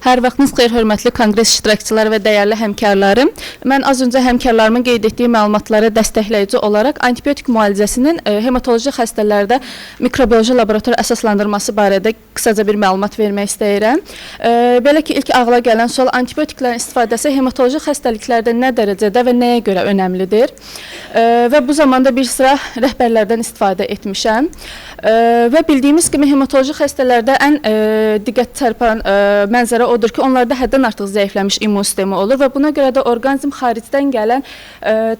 Hər vaxtınız xeyir, hörmətli konqres iştirakçıları və dəyərli həmkarlarım. Mən az öncə həmkarlarımın qeyd etdiyi məlumatlara dəstəkləyici olaraq antibiotik müalicəsinin hematoloji xəstələrdə mikrobioloji laborator əsaslandırması barədə qısaca bir məlumat vermək istəyirəm. Belə ki, ilk ağla gələn sual antibiotiklərin istifadəsi hematoloji xəstəliklərdə nə dərəcədə və nəyə görə önəmlidir? Və bu zamanda bir sıra rəhbərlərdən istifadə etmişəm. Və bildiyimiz kimi hematoloji xəstələrdə ən diqqət çarpan mənzərə odur ki, onlarda həddən artıq zəifləmiş immun sistemi olur və buna görə də orqanizm xaricdən gələn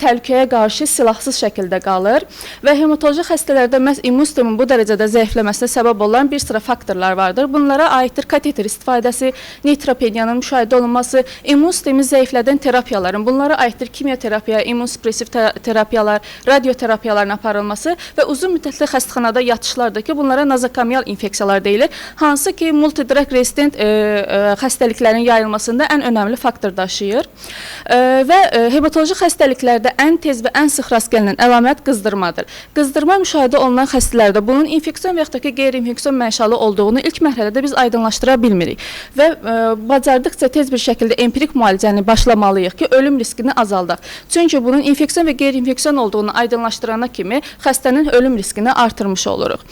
təhlükəyə qarşı silahsız şəkildə qalır və hematoloji xəstələrdə məhz immun sistemin bu dərəcədə zəifləməsinə səbəb olan bir sıra faktorlar vardır. Bunlara aiddir kateter istifadəsi, neutropeniyanın müşahidə olunması, immun sistemi zəiflədən terapiyaların, bunlara aiddir kimyoterapiya, immunsuppressiv terapiyalar, radioterapiyaların aparılması və uzun müddətli xəstəxanada yatışlardır ki, bunlara nozokomial infeksiyalar deyilir, hansı ki, multidrug resistent xəstəliklərin yayılmasında ən önəmli faktor daşıyır. Və hematoloji xəstəliklərdə ən tez və ən sıx rast gəlinən əlamət qızdırmadır. Qızdırma müşahidə olunan xəstələrdə bunun infeksion və yaxud da ki, qeyri-infeksion mənşəli olduğunu ilk mərhələdə biz aydınlaşdıra bilmirik və bacardıqca tez bir şəkildə empirik müalicəni başlamalıyıq ki, ölüm riskini azaldaq. Çünki bunun infeksion və qeyri-infeksion olduğunu aydınlaşdırana kimi xəstənin ölüm riskini artırmış oluruq.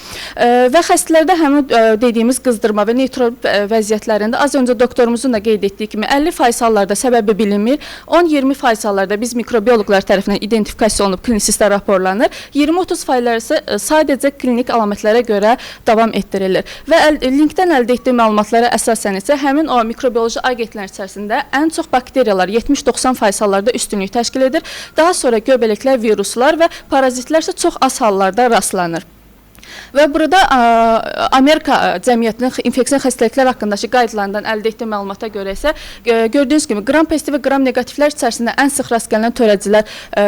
Və xəstələrdə həmin dediyimiz qızdırma və neytrofil vəziyyətlərində az öncə doktorumuzun da qeyd etdiyi kimi 50% hallarda səbəbi bilinmir, 10-20% hallarda biz mikrobioloqlar tərəfindən identifikasiya olunub klinisistə raporlanır, 20-30% isə sadəcə klinik əlamətlərə görə davam etdirilir. Və linkdən əldə etdiyi məlumatlara əsasən isə həmin o mikrobioloji agentlər içərisində ən çox bakteriyalar 70-90% hallarda üstünlük təşkil edir, daha sonra göbələklər, viruslar və parazitlər isə çox az hallarda rastlanır. Və burada Amerika cəmiyyətinin infeksion xəstəliklər haqqındakı qaydalarından əldə etdiyi məlumata görə isə gördüyünüz kimi gram pozitiv və gram negativlər içərisində ən sıx rast gələn törədicilər,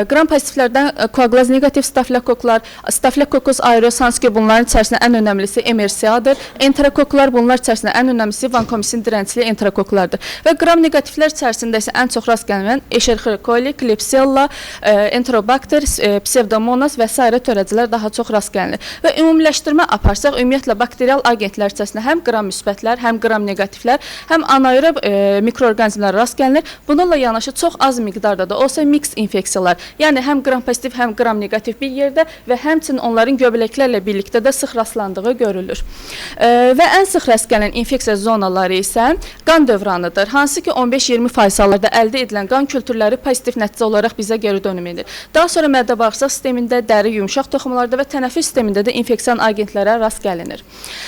gram pozitivlərdən koagulaz negativ stafilokoklar, stafilokokos aureus, hansı ki bunların içərisində ən önəmlisi MRSA-dır, enterokoklar bunlar içərisində ən önəmlisi vankomisin dirəncli enterokoklardır. Və gram negativlər içərisində isə ən çox rast gələn Escherichia coli, Klebsiella, Enterobacter, Pseudomonas və s. törədicilər daha çox rast gəlinir. Və ümumiləşdirmə aparsaq, ümumiyyətlə bakterial agentlər içərisində həm qram müsbətlər, həm qram negativlər, həm anaerob mikroorqanizmlər rast gəlinir. Bununla yanaşı çox az miqdarda da olsa mix infeksiyalar, yəni həm qram pozitiv, həm qram negativ bir yerdə və həmçinin onların göbələklərlə birlikdə də sıx rastlandığı görülür. Və ən sıx rast gələn infeksiya zonaları isə qan dövranıdır, hansı ki 15-20% hallarda əldə edilən qan kültürləri pozitiv nəticə olaraq bizə geri dönüm edir. Daha sonra mədə-bağırsaq sistemində, dəri, yumşaq toxumlarda və tənəffüs sistemində də infeksion agentlərə rast gəlinir.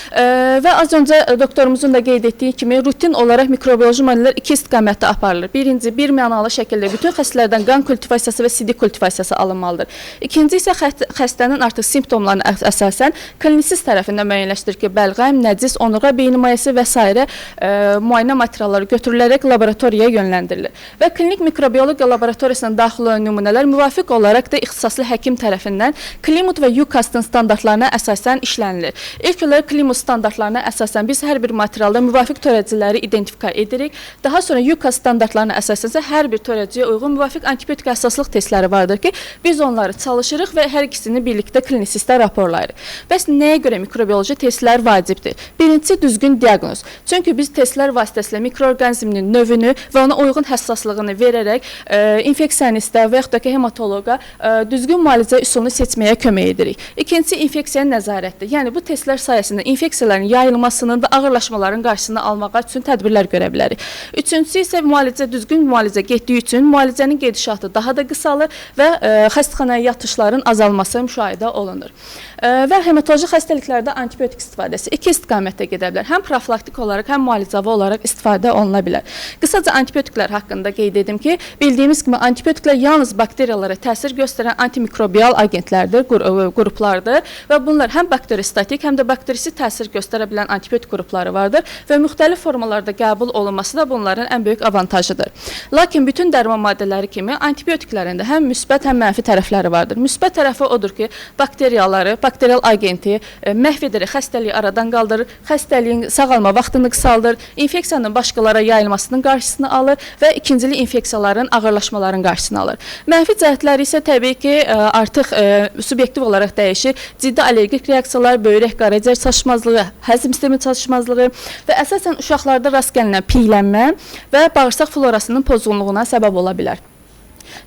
Və az öncə doktorumuzun da qeyd etdiyi kimi rutin olaraq mikrobioloji müayinələr iki istiqamətdə aparılır. Birinci, bir mənalı şəkildə bütün xəstələrdən qan kultivasiyası və sidik kultivasiyası alınmalıdır. İkinci isə xəstənin artıq simptomlarına əsasən klinisist tərəfindən müəyyənləşdirir ki, bəlğəm, nəcis, onurğa beyni mayası və s. müayinə materialları götürülərək laboratoriyaya yönləndirilir. Və klinik mikrobiologiya laboratoriyasına daxil olan nümunələr müvafiq olaraq da ixtisaslı həkim tərəfindən Klimut və UCAST-ın standartlarına əsasən işlənilir. İlk olaraq Klimut standartlarına əsasən biz hər bir materialda müvafiq törədiciləri identifika edirik. Daha sonra UCAST standartlarına əsasən isə hər bir törədiciyə uyğun müvafiq antibiotik həssaslıq testləri vardır ki, biz onları çalışırıq və hər ikisini birlikdə klinisistə raporlayırıq. Bəs nəyə görə mikrobioloji testlər vacibdir? Birincisi, düzgün diaqnoz. Çünki biz testlər vasitəsilə mikroorqanizmin növünü və ona uyğun həssaslığını verərək infeksionistə və yaxud da ki, hematoloqa düzgün müalicə üsulunu seçməyə kömək edirik. İkincisi, infeksiyaya nəzarətdir. Yəni, bu testlər sayəsində infeksiyaların yayılmasının və ağırlaşmaların qarşısını almağa üçün tədbirlər görə bilərik. Üçüncüsü isə düzgün müalicə getdiyi üçün müalicənin gedişatı daha da qısalır və xəstəxanaya yatışların azalması müşahidə olunur. Və hematoloji xəstəliklərdə antibiotik istifadəsi iki istiqamətdə gedə bilər. Həm profilaktik olaraq, həm müalicəvi olaraq istifadə oluna bilər. Qısaca antibiotiklər haqqında qeyd edim ki, bildiyimiz kimi antibiotiklər yalnız bakteriyalara təsir göstərən antimikrobial agentlərdir, qruplardır və bunlar həm bakteristatik, həm də bakterisi təsir göstərə bilən antibiotik qrupları vardır və müxtəlif formalarda qəbul olunması da bunların ən böyük avantajıdır. Lakin bütün dərman maddələri kimi antibiotiklərin də həm müsbət, həm mənfi tərəfləri vardır. Müsbət tərəfi odur ki, bakteriyaları, bakterial agenti məhv edərək xəstəliyi aradan qaldırır, xəstəliyin sağalma vaxtını qısaldır, infeksiyanın başqalara yayılmasının qarşısını alır və ikincili infeksiyaların, ağırlaşmaların qarşısını alır. Mənfi cəhətləri isə təbii ki, artıq subyektiv olaraq dəyişir. Ciddi allergik allergik reaksiyalar, böyrək, qaraciyər çatışmazlığı, həzm sistemi çatışmazlığı və əsasən uşaqlarda rast gəlinən piylənmə və bağırsaq florasının pozğunluğuna səbəb ola bilər.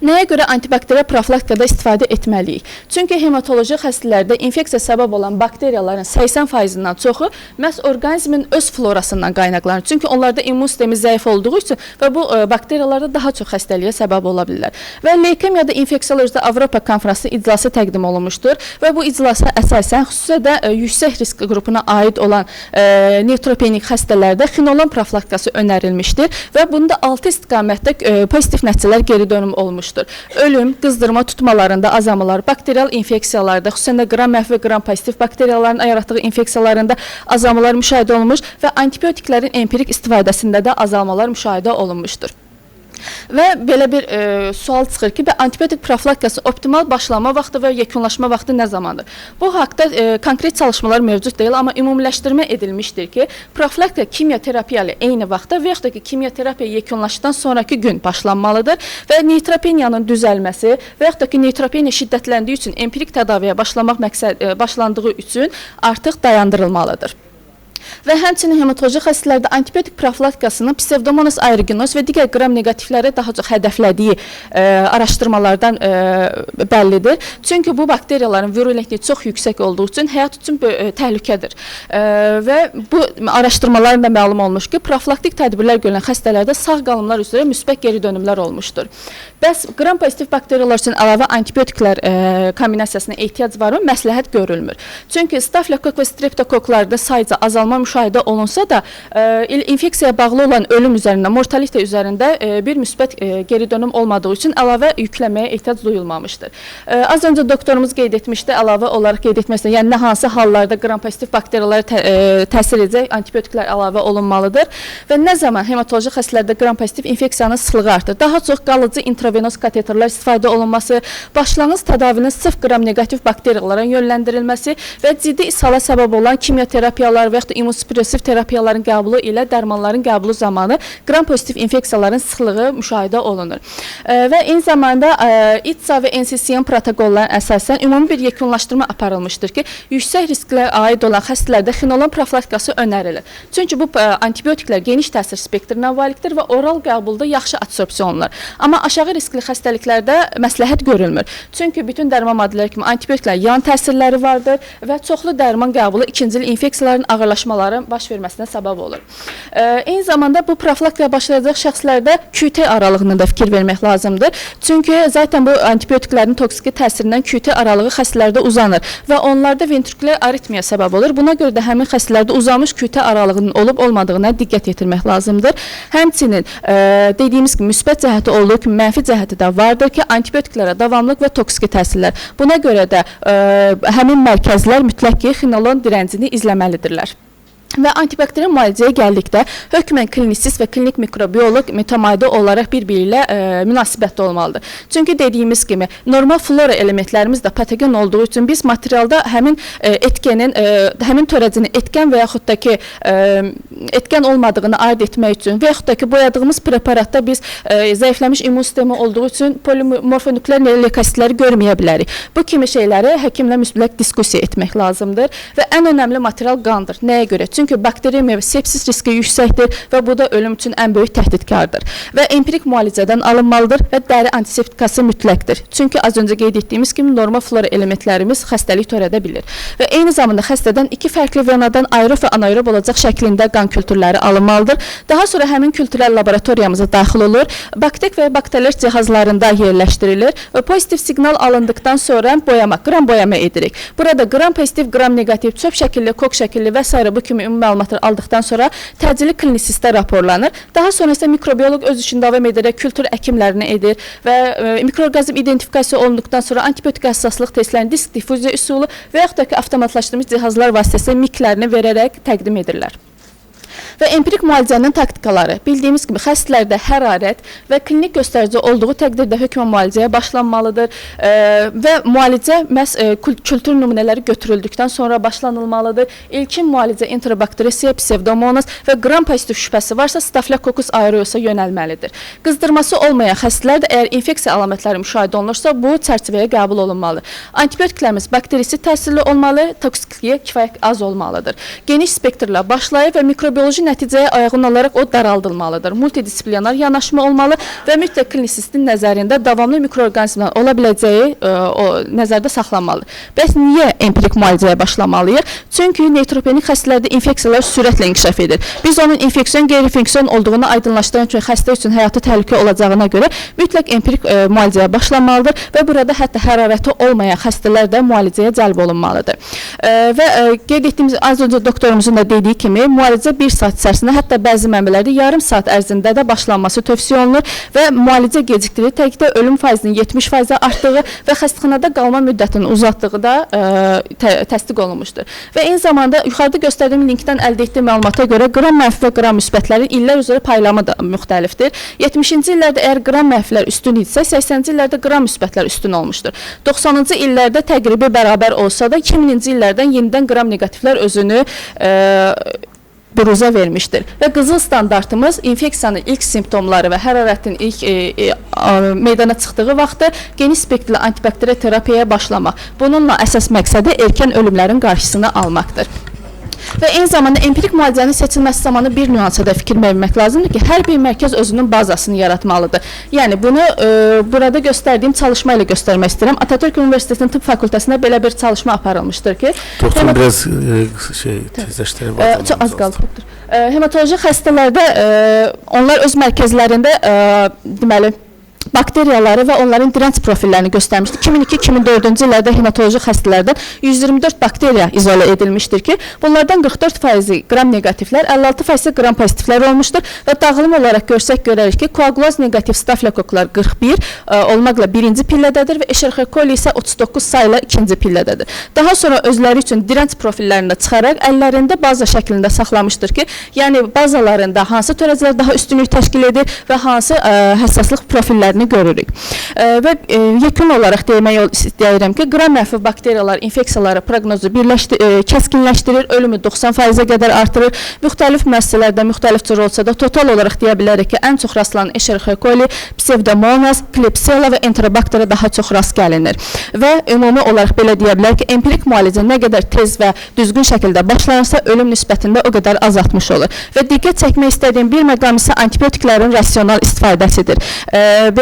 Nəyə görə antibakterial profilaktikada istifadə etməliyik? Çünki hematoloji xəstələrdə infeksiya səbəb olan bakteriyaların 80%-dən çoxu məhz orqanizmin öz florasından qaynaqlanır. Çünki onlarda immun sistemi zəif olduğu üçün və bu bakteriyalarda daha çox xəstəliyə səbəb ola bilirlər. Və leykemiyada infeksiyalar üzrə Avropa konfransı iclası təqdim olunmuşdur və bu iclasa əsasən xüsusilə də yüksək risk qrupuna aid olan netropenik xəstələrdə xinolon profilaktikası önərilmişdir və bunda 6 istiqamətdə pozitiv nəticələr geri dönüm olmuşdur. Ölüm, qızdırma tutmalarında azalmalar, bakterial infeksiyalarda, xüsusən də qram-F və qram-pozitiv bakteriyaların yaratdığı infeksiyalarında azalmalar müşahidə olunmuş və antibiotiklərin empirik istifadəsində də azalmalar müşahidə olunmuşdur. Və belə bir sual çıxır ki, antibiotik profilaktikası optimal başlama vaxtı və yekunlaşma vaxtı nə zamandır? Bu haqda konkret çalışmalar mövcud deyil, amma ümumiləşdirmə edilmişdir ki, profilaktika kimyoterapiya ilə eyni vaxtda və yaxud da ki, kimyoterapiya yekunlaşdıqdan sonraki gün başlanmalıdır və neytropeniyanın düzəlməsi və yaxud da ki, neytropeniya şiddətləndiyi üçün empirik tədaviyə başlandığı üçün artıq dayandırılmalıdır. Və həmçinin hematoloji xəstələrdə antibiotik profilaktikasının Pseudomonas aeruginoz və digər qram negativləri daha çox hədəflədiyi araşdırmalardan bəllidir. Çünki bu bakteriyaların virulentliyi çox yüksək olduğu üçün həyat üçün təhlükədir. Və bu araşdırmalarında məlum olmuş ki, profilaktik tədbirlər görülən xəstələrdə sağ qalımlar üzrə müsbət geri dönümlər olmuşdur. Bəs qram pozitiv bakteriyalar üçün əlavə antibiotiklər kombinasiyasına ehtiyac varmı? Məsləhət görülmür. Çünki stafilokok və streptokoklarda sayca azalma müşahidə olunsa da infeksiyaya bağlı olan ölüm üzərində, mortalite üzərində bir müsbət geri dönüm olmadığı üçün əlavə yükləməyə ehtiyac duyulmamışdır. Az öncə doktorumuz qeyd etmişdi, əlavə olaraq qeyd etməsi, yəni hansı hallarda qram pozitiv bakteriyalara təsir edəcək antibiotiklər əlavə olunmalıdır və nə zaman hematoloji xəstələrdə qram pozitiv infeksiyanın sıxlığı artır. Daha çox qalıcı intravenos kateterlər istifadə olunması, başlanğıc tədavinin sırf qram negativ bakteriyalara yönləndirilməsi və ciddi ishala səbəb olan kimyoterapiyalar və yaxud da immunosuppressiv terapiyaların qəbulu ilə dərmanların qəbulu zamanı qram pozitiv infeksiyaların sıxlığı müşahidə olunur. Və eyni zamanda İTSA və NCCN protokollarına əsasən ümumi bir yekunlaşdırma aparılmışdır ki, yüksək risklə aid olan xəstələrdə xinolon profilaktikası önərilir. Çünki bu antibiotiklər geniş təsir spektrinə malikdir və oral qəbulda yaxşı absorpsiya olunur. Amma aşağı riskli xəstəliklərdə məsləhət görülmür. Çünki bütün dərman maddələri kimi antibiotiklər yan təsirləri vardır və çoxlu dərman qəbulu ikincil infeksiyaların ağırlaşmaların baş verməsinə səbəb olur. Eyni zamanda bu profilaktikaya başlayacaq şəxslərdə QT aralığına da fikir vermək lazımdır. Çünki zaten bu antibiotiklərin toksiki təsirindən QT aralığı xəstələrdə uzanır və onlarda ventrikulyar aritmiya səbəb olur. Buna görə də həmin xəstələrdə uzanmış QT aralığının olub-olmadığına diqqət yetirmək lazımdır. Həmçinin dediyimiz kimi müsbət cəhəti olduğu kimi mənfi cəhəti də vardır ki, antibiotiklərə davamlıq və toksiki təsirlər. Buna görə də həmin mərkəzlər mütləq ki, xinolon direncini izləməlidirlər. Və antibakterial müalicəyə gəldikdə hökmən klinisist və klinik mikrobioloq mütəmadi olaraq bir-biri ilə münasibətdə olmalıdır. Çünki dediyimiz kimi normal flora elementlərimiz də patogen olduğu üçün biz materialda həmin etkenin, həmin törəcinin etken və yaxud da ki etken olmadığını ayırt etmək üçün və yaxud da ki boyadığımız preparatda biz zəifləmiş immun sistemi olduğu üçün polimorfonukleer leykositləri görməyə bilərik. Bu kimi şeyləri həkimlə mütləq diskussiya etmək lazımdır və ən önəmli material qandır. Nəyə görə? Çünki bakteriyemiya və sepsis riski yüksəkdir və bu da ölüm üçün ən böyük təhdidkardır. Və empirik müalicədən alınmalıdır və dəri antiseptikası mütləqdir. Çünki az öncə qeyd etdiyimiz kimi normal flora elementlərimiz xəstəlik törədə bilir. Və eyni zamanda xəstədən iki fərqli venadan aerob və anaerob olacaq şəklində qan kültürləri alınmalıdır. Daha sonra həmin kültürlər laboratoriyamıza daxil olur, baktek və bakteriler cihazlarında yerləşdirilir və pozitiv siqnal alındıqdan sonra boyama, qram boyama edirik. Burada qram pozitiv, qram negativ, çöp şəkilli, kok şəkilli və s. bu kimi məlumatları aldıqdan sonra təcili klinisistə raporlanır. Daha sonra isə mikrobioloq öz işini davam edərək kültür əkimlərini edir və mikroorqanizm identifikasiya olunduqdan sonra antibiotik həssaslıq testlərinin disk difuziya üsulu və yaxud da ki avtomatlaşdırılmış cihazlar vasitəsilə miklərini verərək təqdim edirlər. və empirik müalicənin taktikaları. Bildiyimiz kimi xəstələrdə hərarət və klinik göstərici olduğu təqdirdə hökmən müalicəyə başlanmalıdır və müalicə məhz kültür nümunələri götürüldükdən sonra başlanılmalıdır. İlkin müalicə enterobakteriyaya, psevdomonas və qram pozitiv şübhəsi varsa Staphylococcus aureosa yönəlməlidir. Qızdırması olmayan xəstələrdə əgər infeksiya əlamətləri müşahidə olunursa, bu çərçivəyə qəbul olunmalıdır. Antibiotiklərimiz bakterisi təsirli olmalı, toksikliyə kifayət az olmalıdır. Geniş spektrlə başlayıb və mikrobioloji nəticəyə uyğun olaraq o daraldılmalıdır. Multidisiplinar yanaşma olmalı və mütləq klinisistin nəzərində davamlı mikroorqanizmlər ola biləcəyi nəzərdə saxlanmalıdır. Bəs niyə empirik müalicəyə başlamalıyıq? Çünki neytropenik xəstələrdə infeksiyalar sürətlə inkişaf edir. Biz onun infeksiyon, qeyri-infeksiyon olduğunu aydınlaşdıran üçün xəstə üçün həyatı təhlükə olacağına görə mütləq empirik müalicəyə başlanmalıdır və burada hətta hərarəti olmayan xəstələr də müalicəyə cəlb olunmalıdır. Və qeyd etdiyimiz, az öncə doktorumuzun da dediyi kimi, müalicə 1 saat içərisində, hətta bəzi mənbələrdə yarım saat ərzində də başlanması tövsiyə olunur və müalicə gecikdirir. Təkdə ölüm faizinin 70% artdığı və xəstəxanada qalma müddətinin uzatdığı da təsdiq olunmuşdur. Və eyni zamanda yuxarıda göstərdiyim linkdən əldə etdiyi məlumata görə qram mənfi və qram müsbətlərin illər üzrə paylamı da müxtəlifdir. 70-ci illərdə əgər qram mənfilər üstün idisə, 80-ci illərdə qram müsbətlər üstün olmuşdur. 90-cı illərdə təqribi bərabər olsa da, 2000-ci illərdən yenidən qram negativlər özünü buruza vermişdir. Və qızıl standartımız infeksiyanın ilk simptomları və hərarətin ilk meydana çıxdığı vaxtda geniş spektrli antibakteriya terapiyaya başlamaq. Bununla əsas məqsədi erkən ölümlərin qarşısını almaqdır. Və eyni zamanda empirik müalicənin seçilməsi zamanı bir nüansa da fikir vermək lazımdır ki, hər bir mərkəz özünün bazasını yaratmalıdır. Yəni, bunu burada göstərdiyim çalışma ilə göstərmək istəyirəm. Atatürk Universitetinin Tıbb Fakültəsində belə bir çalışma aparılmışdır ki... Doktor, biraz tezləşdirib var. Çox az qaldı. Hematoloji xəstələrdə onlar öz mərkəzlərində deməli, bakteriyaları və onların direnç profillərini göstərmişdir. 2002-2004-cü illərdə hematoloji xəstələrdən 124 bakteriya izolə edilmişdir ki, bunlardan 44% qram negativlər, 56% qram pozitivlər olmuşdur və dağılım olaraq görsək görərik ki, koagulaz negativ stafilokoklar 41 olmaqla birinci pillədədir və Escherichia coli isə 39 sayla ikinci pillədədir. Daha sonra özləri üçün direnç profillərini çıxaraq əllərində baza şəklində saxlamışdır ki, yəni bazalarında hansı törəcələr daha üstünlük təşkil edir və hansı həssaslıq profilləri görürük. Və yekun olaraq demək istəyirəm ki, qram mənfi bakteriyalar infeksiyaları proqnozu kəskinləşdirir, ölümü 90%-ə qədər artırır. Müxtəlif müəssisələrdə müxtəlif cür olsa da total olaraq deyə bilərik ki, ən çox rastlanan Escherichia coli, psevdomonas, klebsiella və enterobakteriya daha çox rast gəlinir. Və ümumi olaraq belə deyə bilərik ki, empirik müalicə nə qədər tez və düzgün şəkildə başlanırsa, ölüm nisbətində o qədər azaltmış olur. Və diqqət çəkmək istədiyim bir məqam isə antibiotiklərin rasional istifadəsidir.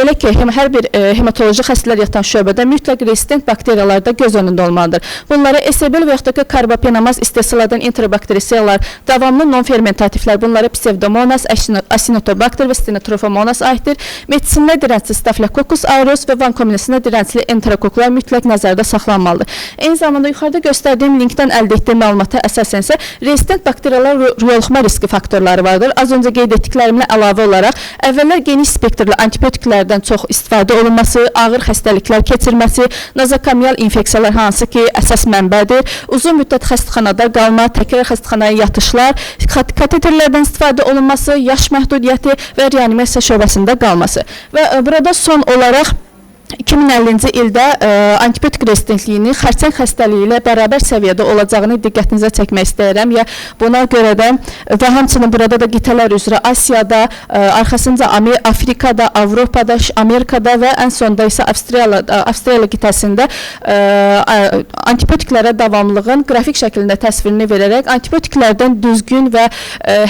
Belə ki, hər bir hematoloji xəstələr yatan şöbədə mütləq resistent bakteriyalar da göz önündə olmalıdır. Bunlara Esebel və yaxud da ki, karbapenamaz istehsaladan enterobakteriyalar, davamlı non-fermentatiflər, bunlara psevdomonas, acinetobakter və stenotrofomonas aiddir. Medisinlə dirəncli Staphylococcus aureus və vankominesinə dirəncli enterokoklar mütləq nəzərdə saxlanmalıdır. Eyni zamanda yuxarıda göstərdiyim linkdən əldə etdiyim məlumata əsasən isə resistent bakteriyalar yoluxma riski faktorları vardır. Az öncə qeyd etdiklərimlə əlavə olaraq əvvəllər geniş spektrli antibiotiklərdən çox istifadə olunması, ağır xəstəliklər keçirməsi, nozokomial infeksiyalar hansı ki, əsas mənbədir, uzun müddət xəstəxanada qalma, təkrar xəstəxanaya yatışlar, kateterlərdən istifadə olunması, yaş məhdudiyyəti və reanimasiya şöbəsində qalması. Və burada son olaraq 2050-ci ildə antibiotik rezistentliyinin xərçəng xəstəliyi ilə bərabər səviyyədə olacağını diqqətinizə çəkmək istəyirəm. Buna görə də və həmçinin burada da qitələr üzrə Asiyada, arxasınca Afrikada, Avropada, Amerikada və ən sonda isə Avstraliya qitəsində antibiotiklərə davamlılığın qrafik şəklində təsvirini verərək antibiotiklərdən düzgün və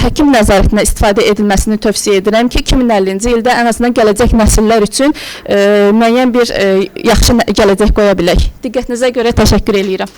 həkim nəzarətinə istifadə edilməsini tövsiyə edirəm ki, 2050-ci ildə ən azından gələcək nəsillər üçün müəyyən bir yaxşı gələcək qoya bilək. Diqqətinizə görə təşəkkür edirəm.